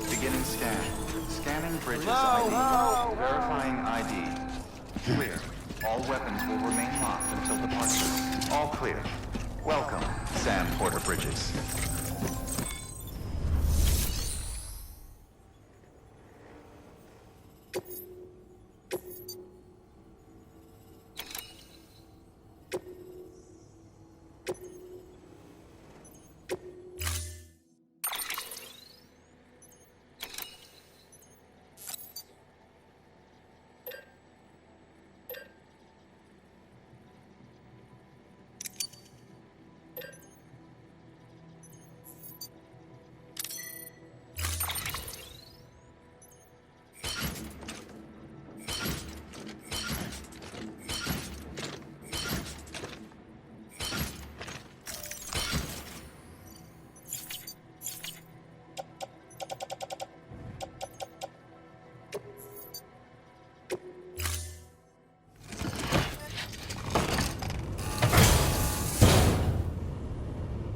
Beginning scan. Scanning bridges ID. Verifying ID. Clear. All weapons will remain locked until departure. All clear. Welcome, Sam Porter Bridges.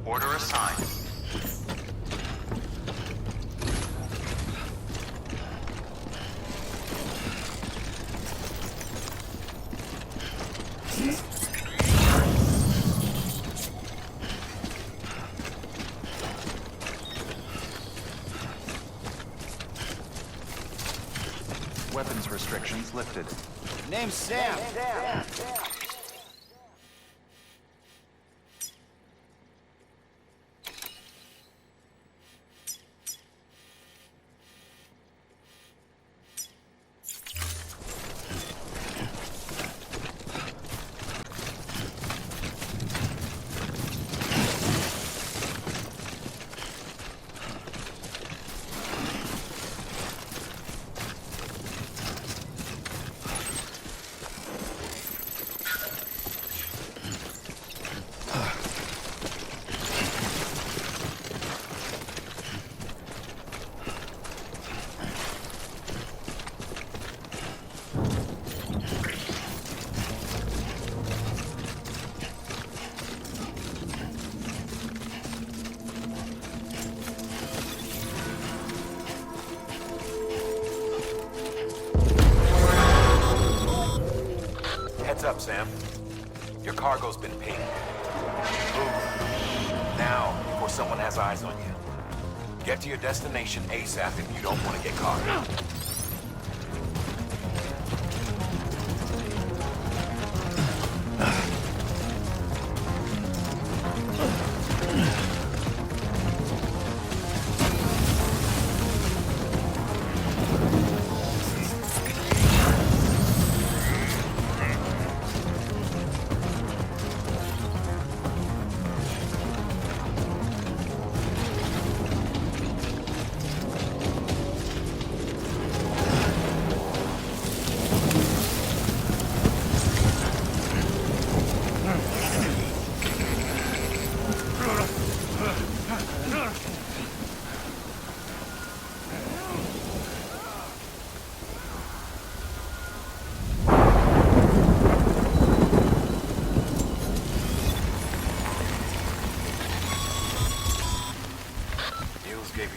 Order assigned. Weapons restrictions lifted. Name's Sam. Heads up, Sam. Your cargo's been pinged. Move. Now, before someone has eyes on you. Get to your destination ASAP if you don't want to get caught.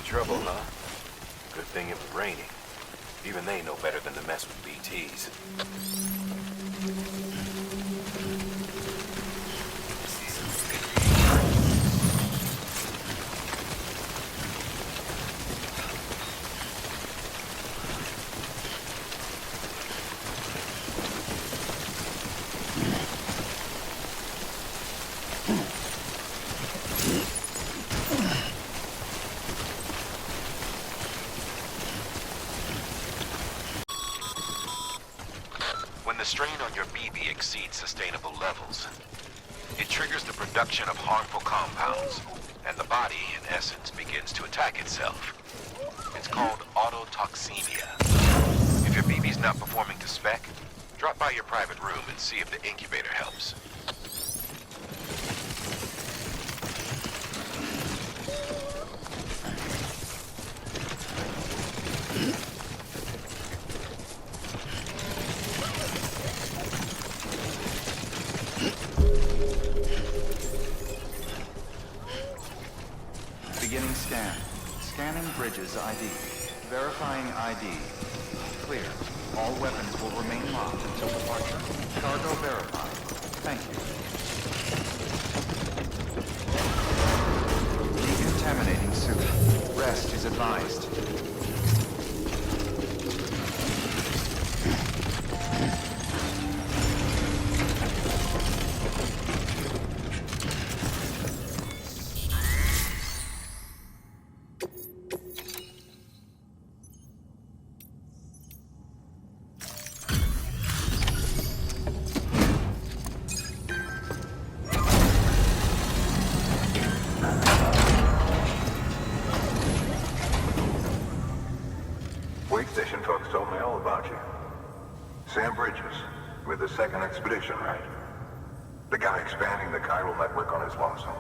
Trouble, huh? Good thing it was raining. Even they know better than to mess with BTs. When the strain on your BB exceeds sustainable levels, it triggers the production of harmful compounds, and the body, in essence, begins to attack itself. It's called autotoxemia. If your BB's not performing to spec, Drop by your private room and see if the incubator helps. Beginning scan. Scanning bridges ID. Verifying ID. Clear. All weapons will remain locked until departure. Cargo verified. Thank you. Decontaminating suit. Rest is advised. Station folks told me all about you. Sam Bridges, with the second expedition, right? The guy expanding the chiral network on his lonesome,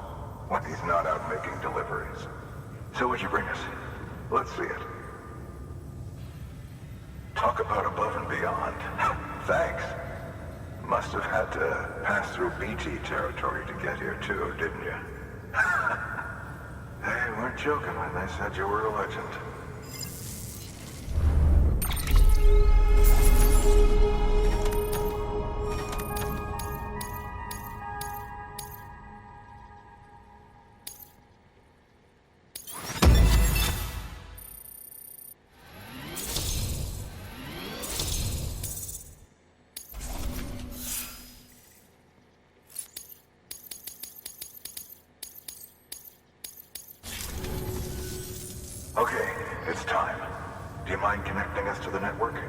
when he's not out making deliveries. So what'd you bring us? Let's see it. Talk about above and beyond. Thanks. Must have had to pass through BT territory to get here too, didn't you? They weren't joking when they said you were a legend. Okay, it's time. Do you mind connecting us to the network?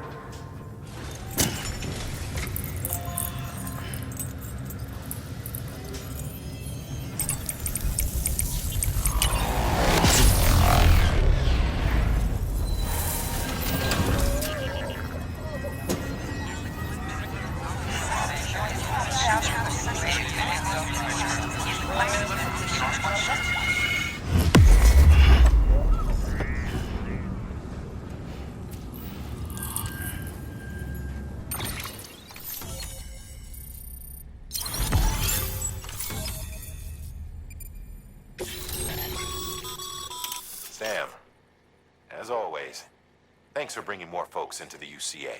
Sam, as always, thanks for bringing more folks into the UCA.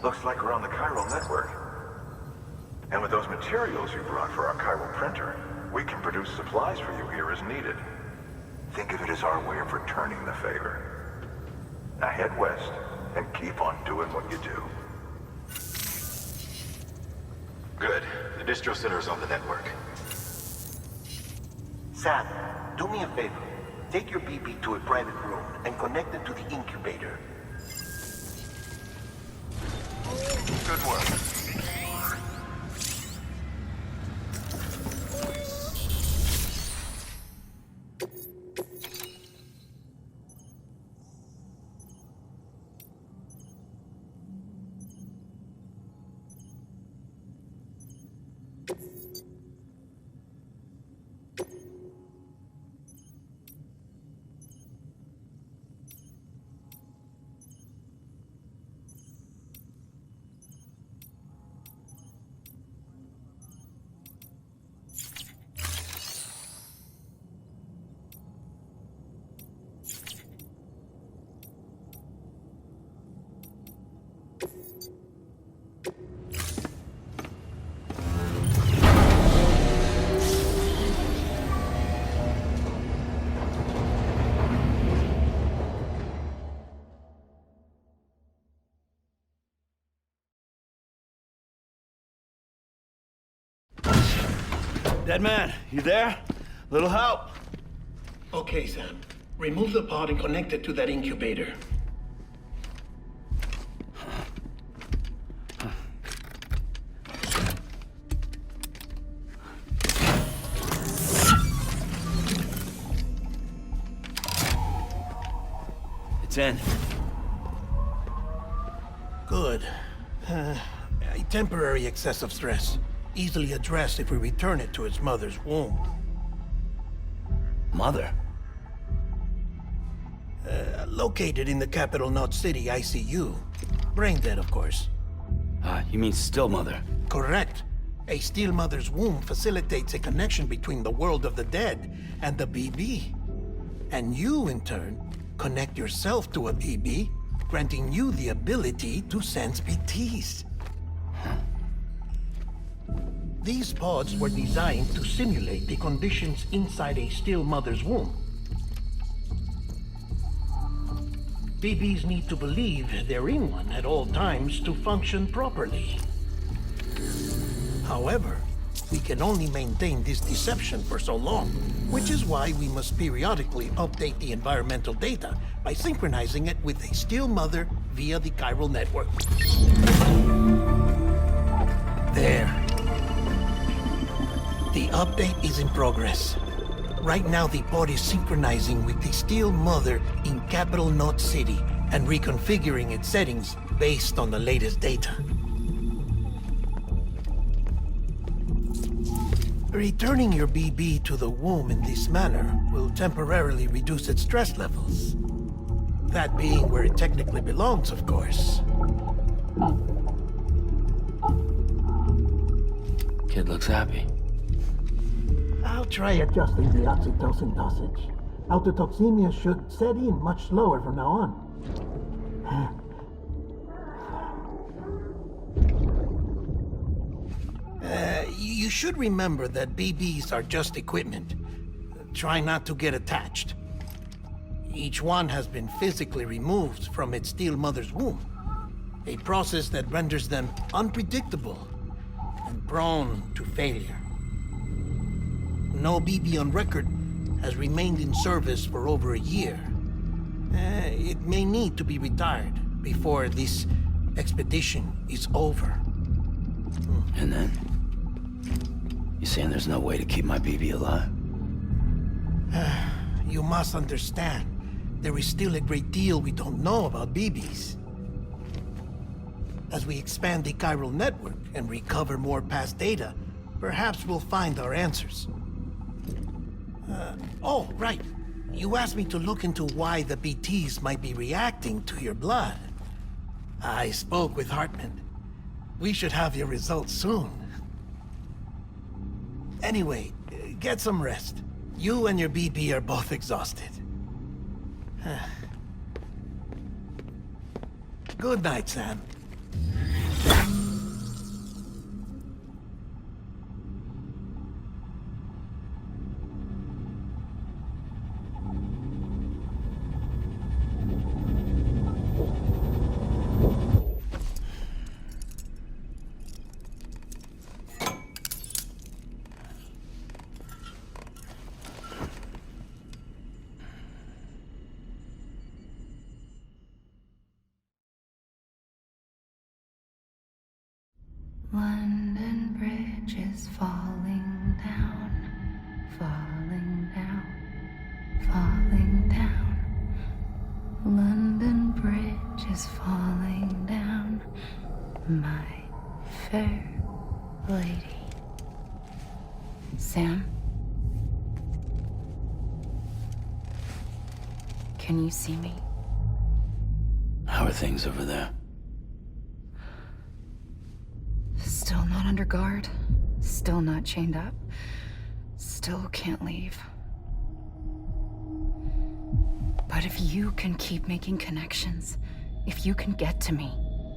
Looks like we're on the chiral network. And with those materials you brought for our chiral printer, we can produce supplies for you here as needed. Think of it as our way of returning the favor. Now head west and keep on doing what you do. Good. The distro center is on the network. Sam, do me a favor. Take your BB to a private room and connect it to the incubator. Good work. Dead man, you there? Little help? Okay, Sam. Remove the pod and connect it to that incubator. 10. Good. A temporary excessive stress. Easily addressed if we return it to its mother's womb. Mother? Located in the capital Knot City ICU. Brain dead, of course. You mean still mother? Correct. A still mother's womb facilitates a connection between the world of the dead and the BB. And you, in turn, connect yourself to a BB, granting you the ability to sense BTs. These pods were designed to simulate the conditions inside a still mother's womb. BBs need to believe they're in one at all times to function properly. However, we can only maintain this deception for so long, which is why we must periodically update the environmental data by synchronizing it with a still mother via the chiral network. There. The update is in progress. Right now, the pod is synchronizing with the still mother in capital Knot City and reconfiguring its settings based on the latest data. Returning your BB to the womb in this manner will temporarily reduce its stress levels. That being where it technically belongs, of course. Kid looks happy. I'll try adjusting the oxytocin dosage. Autotoxemia should set in much slower from now on. You should remember that BBs are just equipment. Try not to get attached. Each one has been physically removed from its still mother's womb. A process that renders them unpredictable and prone to failure. No BB on record has remained in service for over a year. It may need to be retired before this expedition is over. And then? You saying there's no way to keep my BB alive? You must understand, there is still a great deal we don't know about BBs. As we expand the chiral network and recover more past data, perhaps we'll find our answers. Oh, right. You asked me to look into why the BTs might be reacting to your blood. I spoke with Hartman. We should have your results soon. Anyway, get some rest. You and your BB are both exhausted. Good night, Sam. London Bridge is falling down, falling down, falling down. London Bridge is falling down, my fair lady. Sam? Can you see me? How are things over there? Still not under guard, still not chained up, still can't leave. But if you can keep making connections, if you can get to me,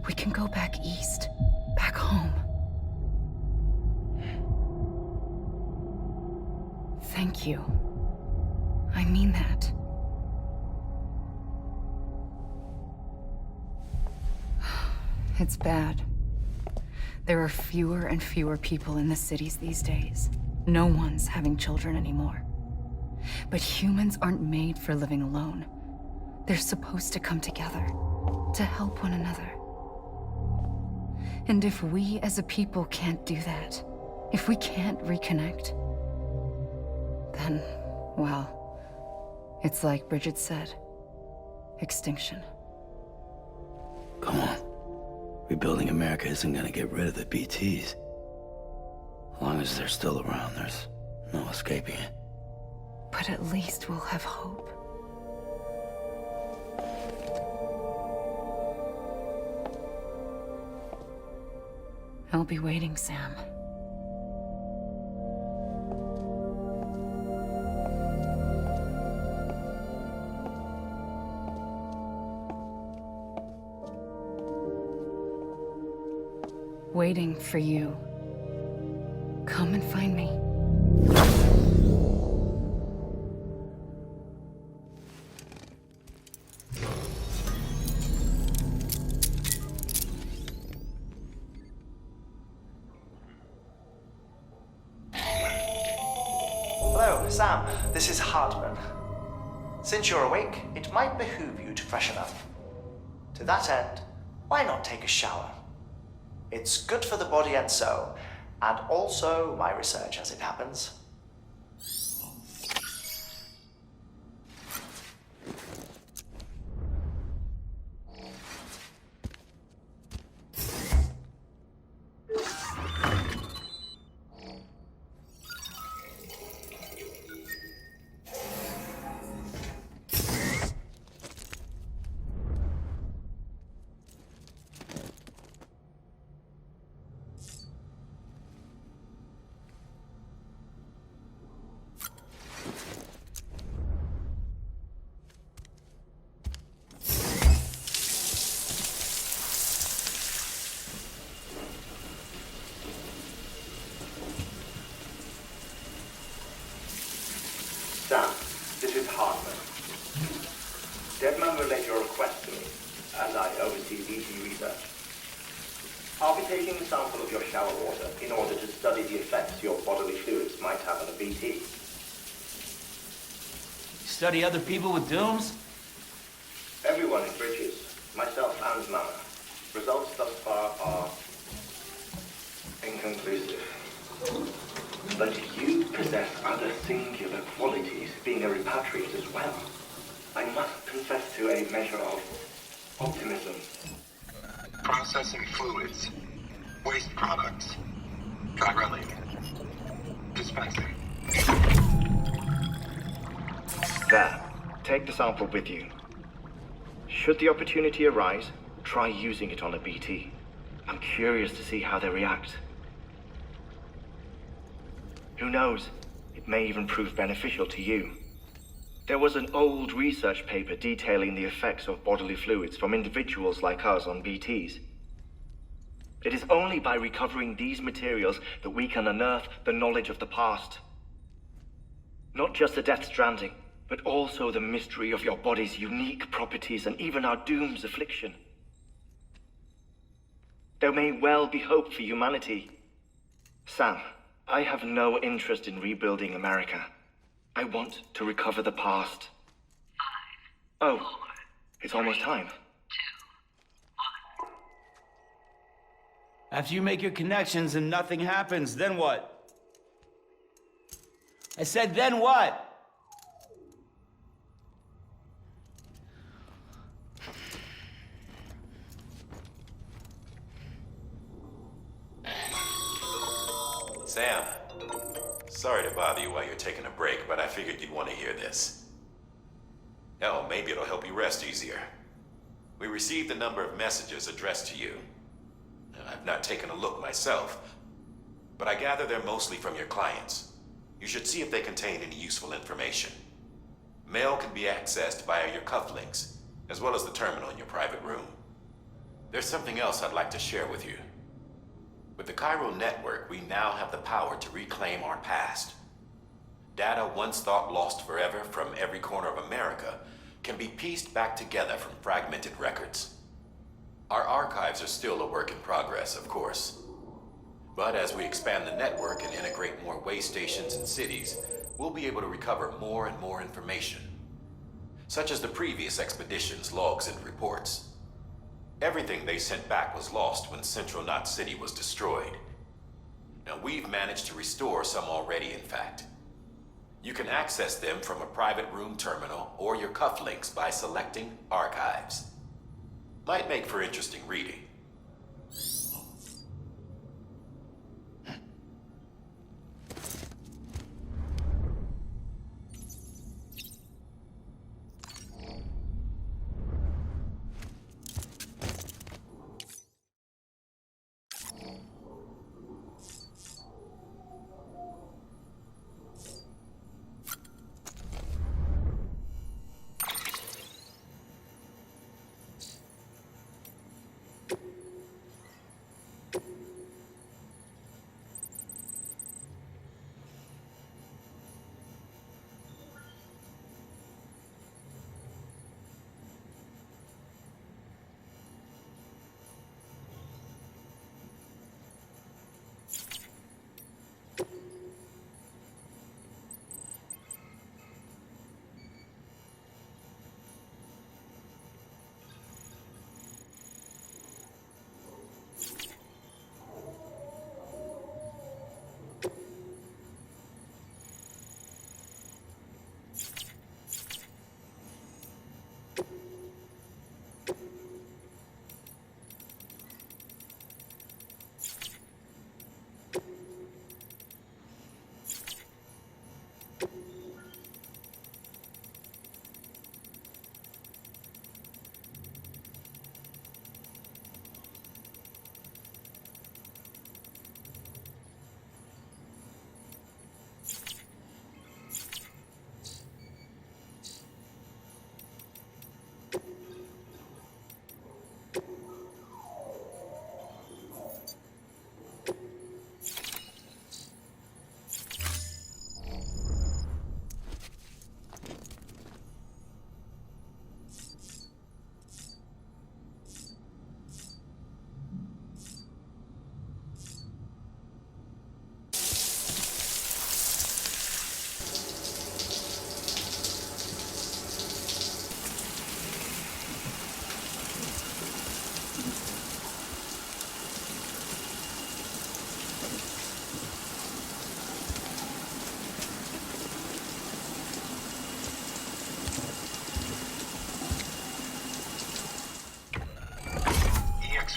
we can go back east, back home. Thank you. I mean that. It's bad. There are fewer and fewer people in the cities these days. No one's having children anymore. But humans aren't made for living alone. They're supposed to come together, to help one another. And if we as a people can't do that, if we can't reconnect, then, well, it's like Bridget said, extinction. Come on. Rebuilding America isn't gonna get rid of the BTs. As long as they're still around, there's no escaping it. But at least we'll have hope. I'll be waiting, Sam. Waiting for you. Come and find me. Hello, Sam. This is Hartman. Since you're awake, it might behoove you to freshen up. To that end, why not take a shower? It's good for the body and soul, and also my research as it happens. Sam, this is Hartman. Deadman relayed your request to me, as I oversee VT research. I'll be taking a sample of your shower water in order to study the effects your bodily fluids might have on a VT. Study other people with dooms? Everyone in Bridges, myself and Mama. Results thus far are inconclusive. But you possess other singular qualities, being a repatriate as well. I must confess to a measure of optimism. Processing fluids. Waste products. Drilling. Dispensing. There. Take the sample with you. Should the opportunity arise, try using it on a BT. I'm curious to see how they react. Who knows? It may even prove beneficial to you. There was an old research paper detailing the effects of bodily fluids from individuals like us on BTs. It is only by recovering these materials that we can unearth the knowledge of the past. Not just the Death Stranding, but also the mystery of your body's unique properties and even our doom's affliction. There may well be hope for humanity. Sam, I have no interest in rebuilding America. I want to recover the past. 5, 4, it's almost time. 2, 1. After you make your connections and nothing happens, then what? I said, then what? Sam, sorry to bother you while you're taking a break, but I figured you'd want to hear this. Hell, maybe it'll help you rest easier. We received a number of messages addressed to you. I've not taken a look myself, but I gather they're mostly from your clients. You should see if they contain any useful information. Mail can be accessed via your cufflinks, as well as the terminal in your private room. There's something else I'd like to share with you. With the Chiral network, we now have the power to reclaim our past. Data once thought lost forever from every corner of America can be pieced back together from fragmented records. Our archives are still a work in progress, of course. But as we expand the network and integrate more way stations and cities, we'll be able to recover more and more information, such as the previous expedition's logs and reports. Everything they sent back was lost when Central Knot City was destroyed. Now, we've managed to restore some already, in fact. You can access them from a private room terminal or your cufflinks by selecting Archives. Might make for interesting reading.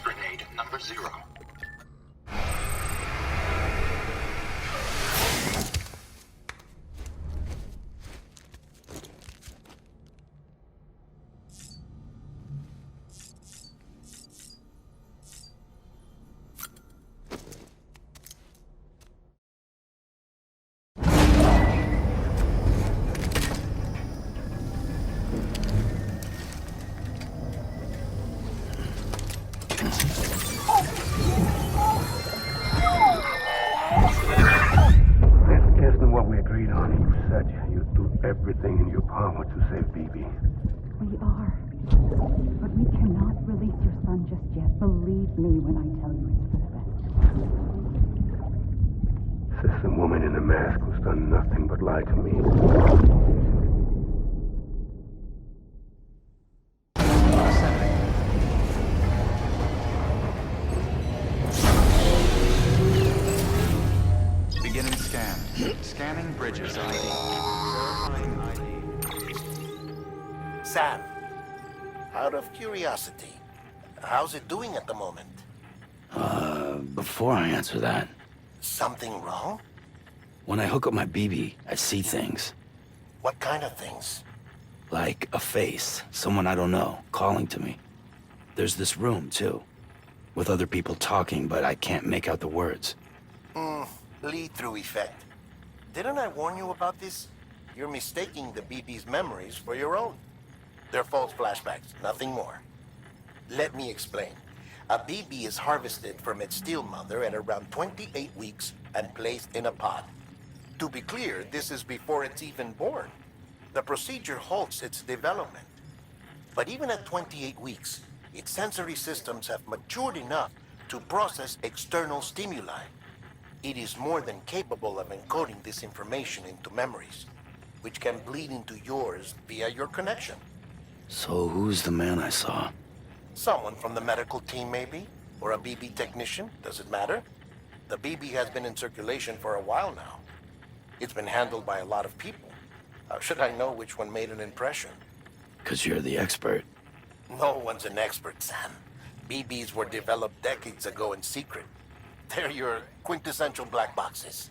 Grenade number 0. Everything in your power to save BB. We are. But we cannot release your son just yet. Believe me when I tell you it's for the best. Says the woman in the mask who's done nothing but lie to me. Beginning scan. Scanning bridges ID. Sam, out of curiosity, how's it doing at the moment? Before I answer that, Something wrong? when I hook up my BB, I see things. What kind of things? Like a face, someone I don't know, calling to me. There's this room, too, with other people talking, but I can't make out the words. Lead-through effect. Didn't I warn you about this? You're mistaking the BB's memories for your own. They're false flashbacks, nothing more. Let me explain. A BB is harvested from its steel mother at around 28 weeks and placed in a pod. To be clear, this is before it's even born. The procedure halts its development. But even at 28 weeks, its sensory systems have matured enough to process external stimuli. It is more than capable of encoding this information into memories, which can bleed into yours via your connection. So who's the man I saw? Someone from the medical team, maybe? Or a BB technician? Does it matter? The BB has been in circulation for a while now. It's been handled by a lot of people. How should I know which one made an impression? 'Cause you're the expert. No one's an expert, Sam. BBs were developed decades ago in secret. They're your quintessential black boxes.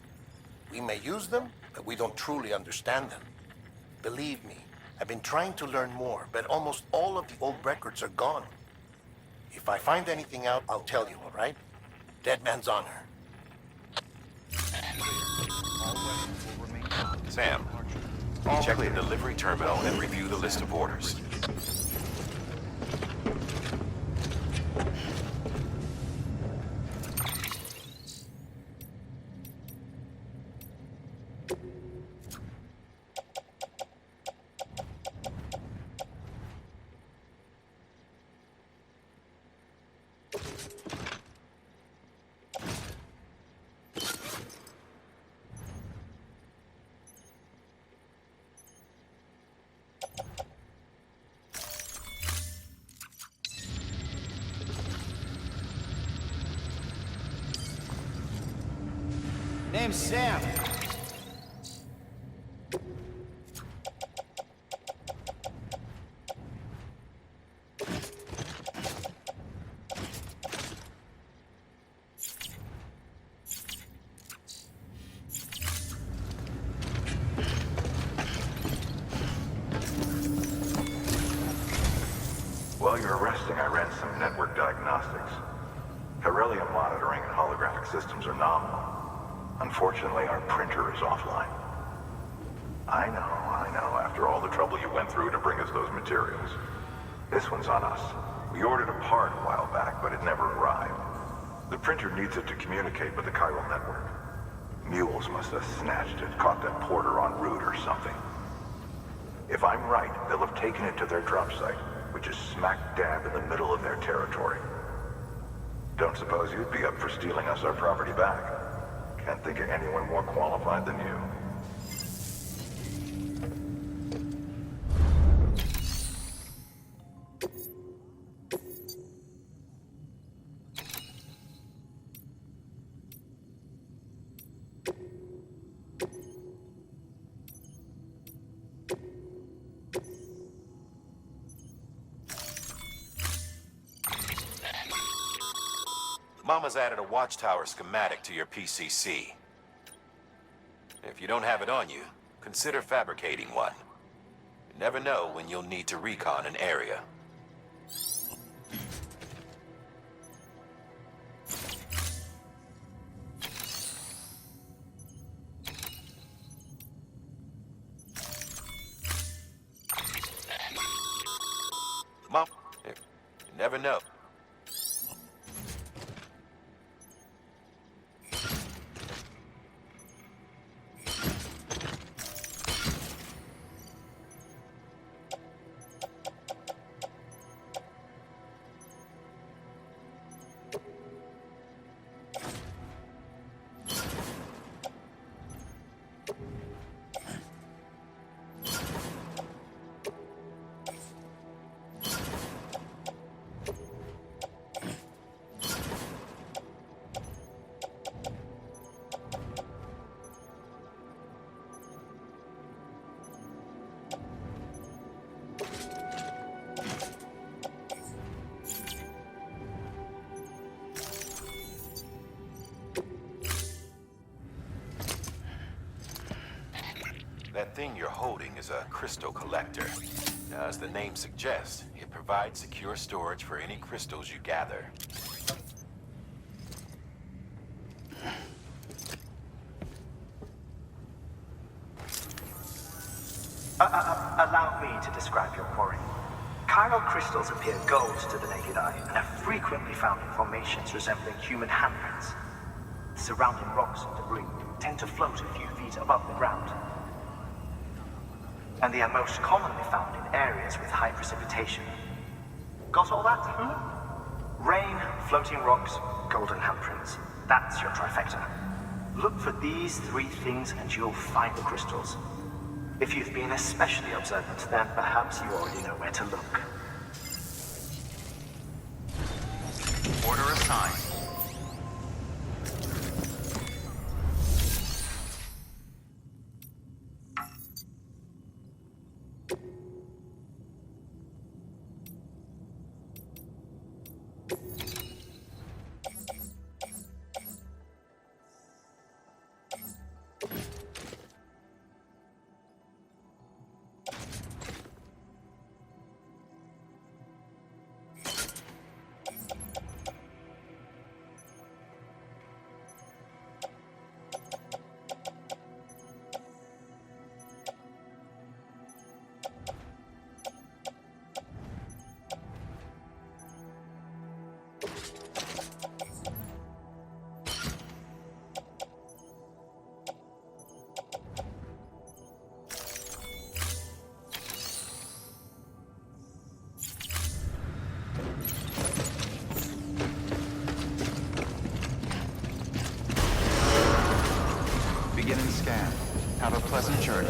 We may use them, but we don't truly understand them. Believe me, I've been trying to learn more, but almost all of the old records are gone. If I find anything out, I'll tell you, all right? Dead man's honor. Sam, check the delivery terminal and review the list of orders. Name's Sam. While you're resting, I ran some network diagnostics. Beryllium monitoring and holographic systems are nominal. Unfortunately, our printer is offline. I know, after all the trouble you went through to bring us those materials. This one's on us. We ordered a part a while back, but it never arrived. The printer needs it to communicate with the chiral network. Mules must have snatched it, caught that porter en route or something. If I'm right, they'll have taken it to their drop site, which is smack dab in the middle of their territory. Don't suppose you'd be up for stealing us our property back? Can't think of anyone more qualified than you. Mama's added a watchtower schematic to your PCC. If you don't have it on you, consider fabricating one. You never know when you'll need to recon an area. Mom, you never know. That thing you're holding is a crystal collector. Now, as the name suggests, it provides secure storage for any crystals you gather. Allow me to describe your quarry. Chiral crystals appear gold to the naked eye and are frequently found in formations resembling human handprints. Surrounding rocks and debris tend to float a few feet above the ground. And they are most commonly found in areas with high precipitation. Got all that? Rain, floating rocks, golden handprints. That's your trifecta. Look for these three things and you'll find the crystals. If you've been especially observant, then perhaps you already know where to look. Order assigned. Well, Beginning scan. Have a pleasant journey.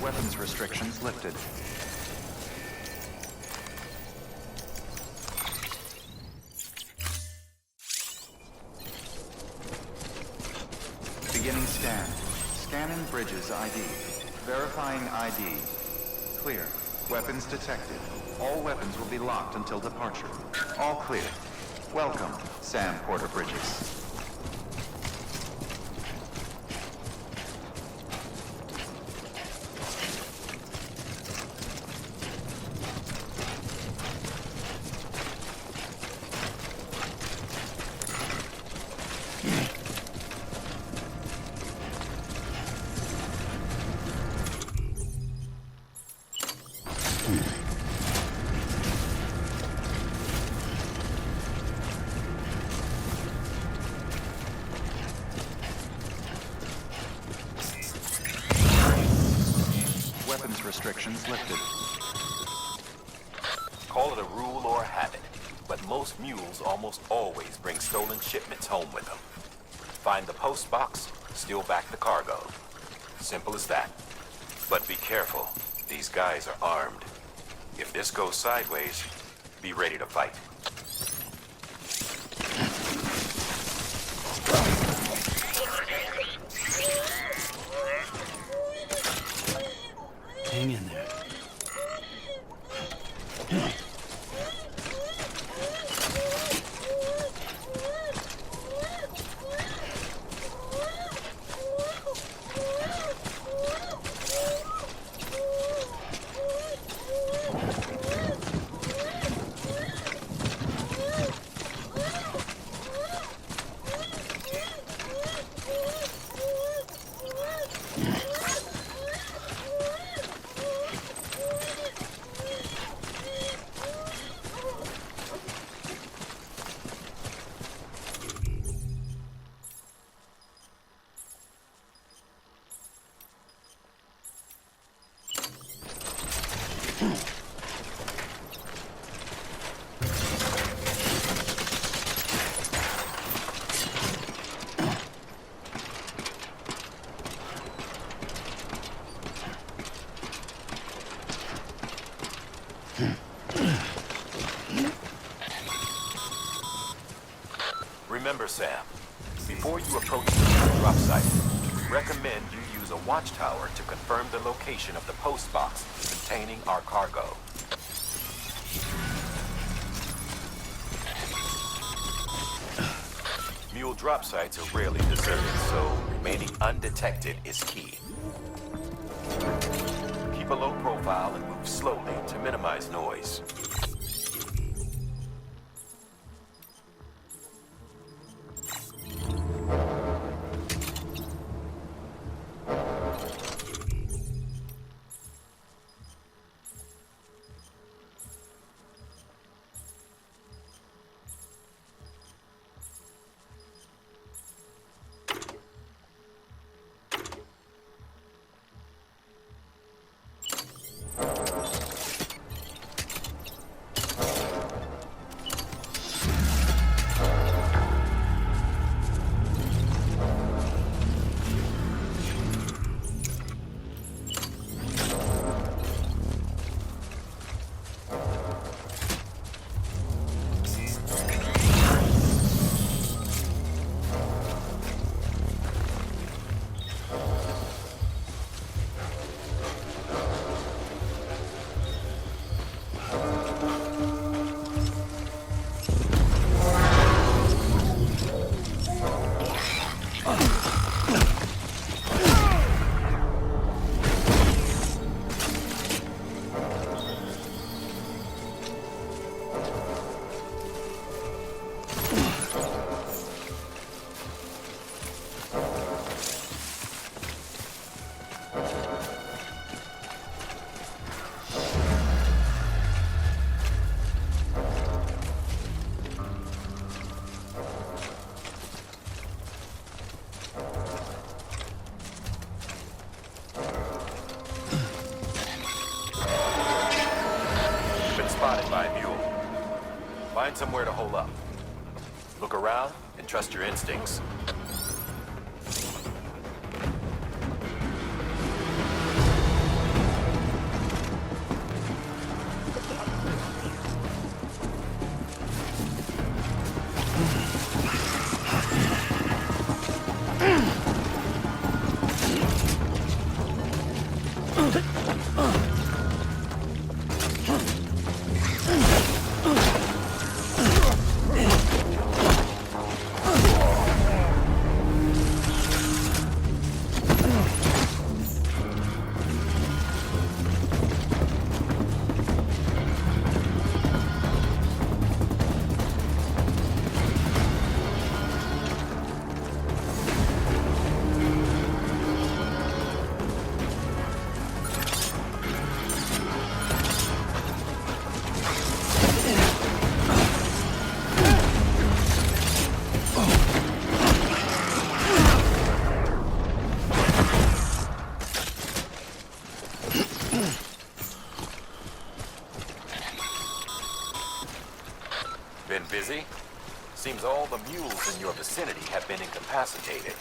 Weapons restrictions lifted. Beginning scan. Scanning bridges ID. Verifying ID. Clear. Weapons detected. All weapons will be locked until departure. All clear. Welcome, Sam Porter Bridges. Weapons restrictions lifted. Call it a rule or a habit, but most mules almost always bring stolen shipments home with them. Find the post box, steal back the cargo. Simple as that. But be careful. These guys are armed. If this goes sideways, be ready to fight. Hang in there. Remember, Sam, before you approach the drop site, we recommend you use a watchtower to confirm the location of the post box containing our cargo. Mule drop sites are rarely deserted, so remaining undetected is key. Keep a low profile and move slowly to minimize noise. Find somewhere to hole up. Look around and trust your instincts. Been busy? Seems all the mules in your vicinity have been incapacitated.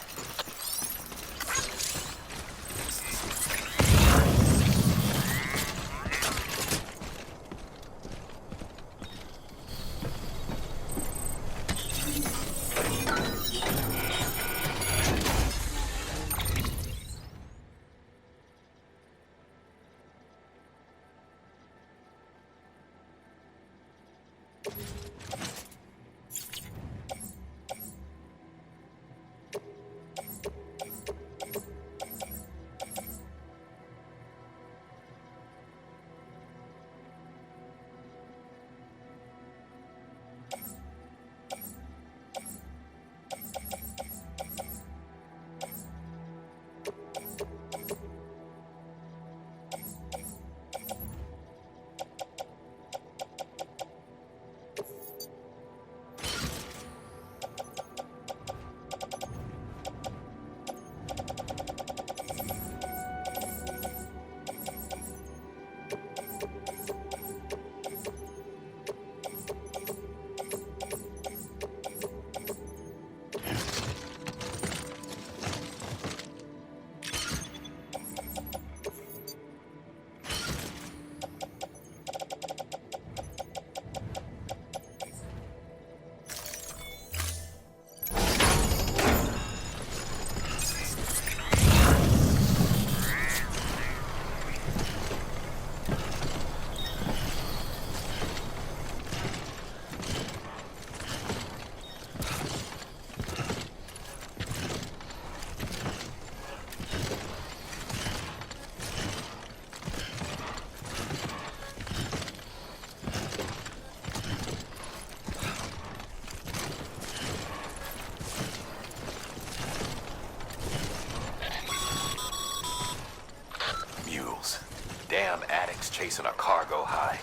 Damn addicts chasing a cargo high.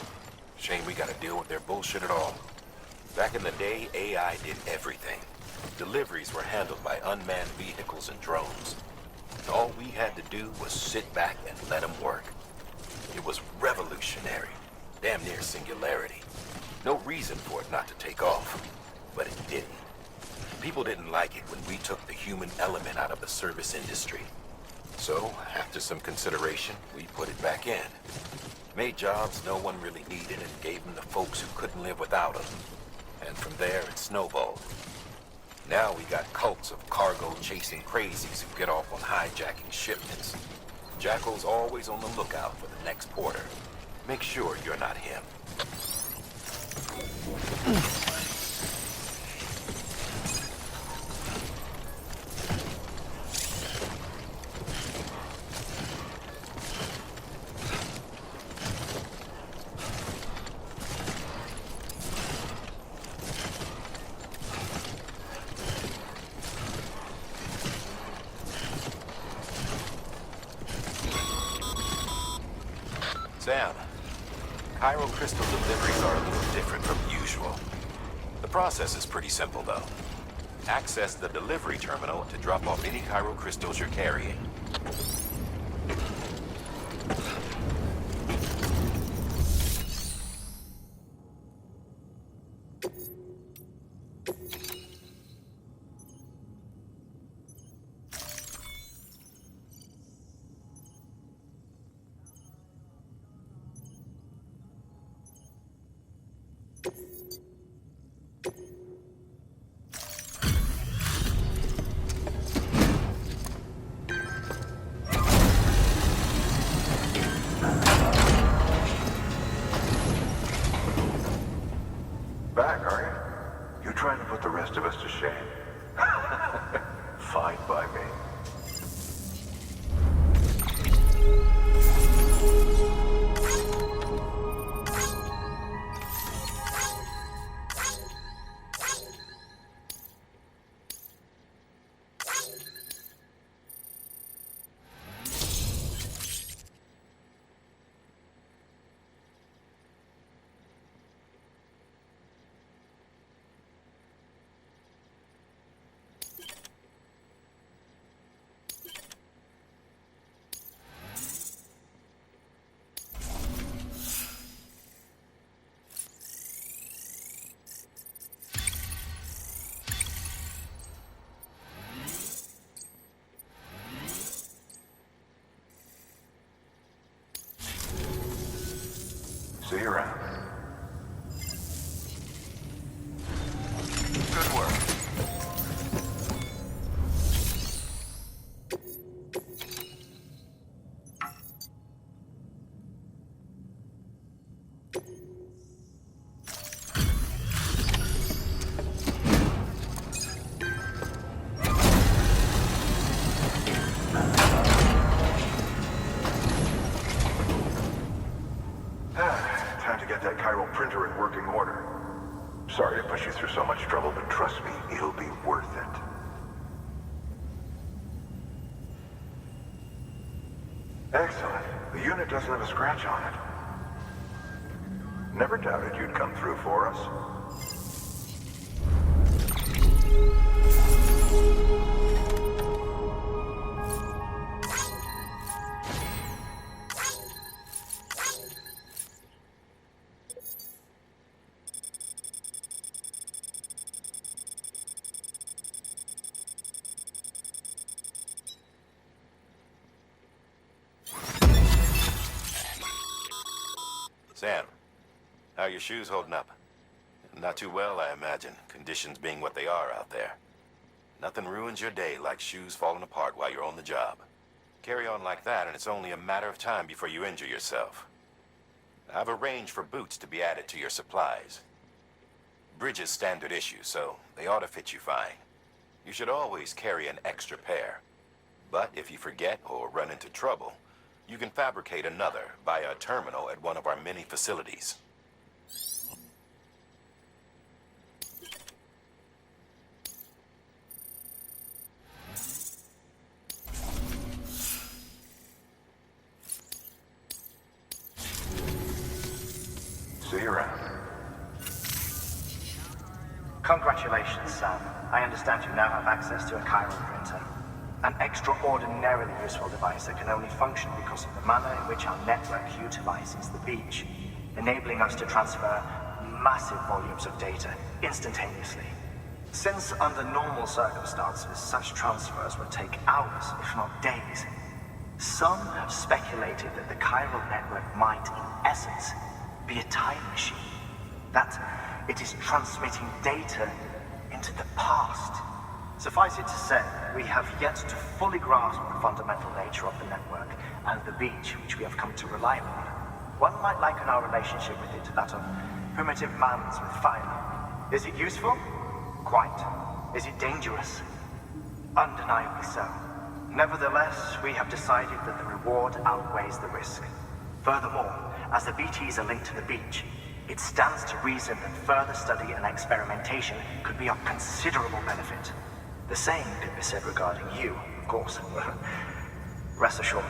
Shame we gotta deal with their bullshit at all. Back in the day, AI did everything. Deliveries were handled by unmanned vehicles and drones. All we had to do was sit back and let them work. It was revolutionary. Damn near singularity. No reason for it not to take off. But it didn't. People didn't like it when we took the human element out of the service industry. So, after some consideration, we put it back in. Made jobs no one really needed and gave them to folks who couldn't live without them. And from there, it snowballed. Now we got cults of cargo-chasing crazies who get off on hijacking shipments. Jackal's always on the lookout for the next porter. Make sure you're not him. Sam, Chiral crystal deliveries are a little different from usual. The process is pretty simple, though. Access the delivery terminal to drop off any chiral crystals you're carrying. Back, are you? You trying to put the rest of us to shame? Fine by me. See you around. Good work. Time to get that chiral printer in working order. Sorry to push you through so much trouble, but trust me, it'll be worth it. Excellent. The unit doesn't have a scratch on it. Never doubted you'd come through for us. Sam, how are your shoes holding up? Not too well, I imagine, conditions being what they are out there. Nothing ruins your day like shoes falling apart while you're on the job. Carry on like that and it's only a matter of time before you injure yourself. I've arranged for boots to be added to your supplies. Bridges standard issue, so they ought to fit you fine. You should always carry an extra pair. But if you forget or run into trouble, you can fabricate another via a terminal at one of our many facilities. See you around. Congratulations, Sam. I understand you now have access to a chiral printer. An extraordinarily useful device that can only function because of the manner in which our network utilizes the beach, enabling us to transfer massive volumes of data instantaneously. Since under normal circumstances, such transfers would take hours, if not days, some have speculated that the chiral network might, in essence, be a time machine. That it is transmitting data into the past. Suffice it to say, we have yet to fully grasp the fundamental nature of the network and the beach which we have come to rely on. One might liken our relationship with it to that of primitive man's with fire. Is it useful? Quite. Is it dangerous? Undeniably so. Nevertheless, we have decided that the reward outweighs the risk. Furthermore, as the BTs are linked to the beach, it stands to reason that further study and experimentation could be of considerable benefit. The same could be said regarding you, of course. Rest assured,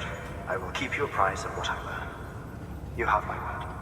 I will keep you apprised of what I learn. You have my word.